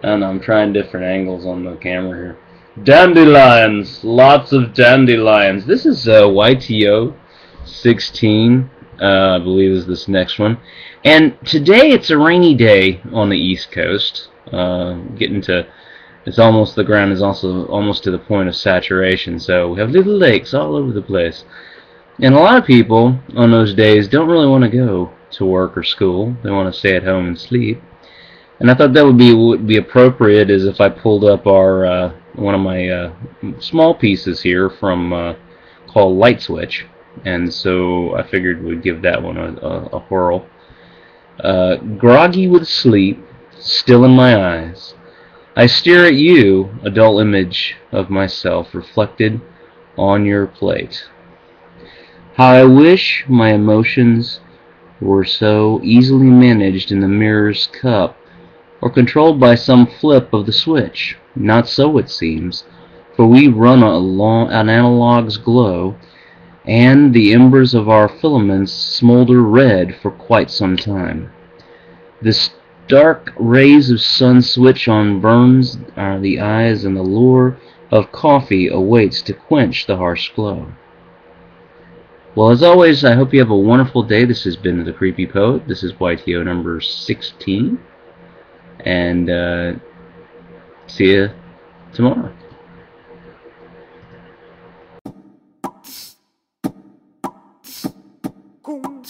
I don't know, I'm trying different angles on the camera here. Dandelions! Lots of dandelions. This is YTO 16, I believe is this next one. And today it's a rainy day on the East Coast. It's almost, the ground is also almost to the point of saturation, so we have little lakes all over the place. And a lot of people on those days don't really want to go to work or school. They want to stay at home and sleep. And I thought that would be appropriate is if I pulled up our one of my small pieces here from called Light Switch, and so I figured we'd give that one a whirl. Groggy with sleep, still in my eyes, I stare at you, a dull image of myself reflected on your plate. How I wish my emotions were so easily managed in the mirror's cup, or controlled by some flip of the switch. Not so, it seems, for we run an analog's glow, and the embers of our filaments smolder red for quite some time. The stark rays of sun switch on burns the eyes, and the lure of coffee awaits to quench the harsh glow. Well, as always, I hope you have a wonderful day. This has been The Creepy Poet. This is YTO number 16. And see you tomorrow. Cool.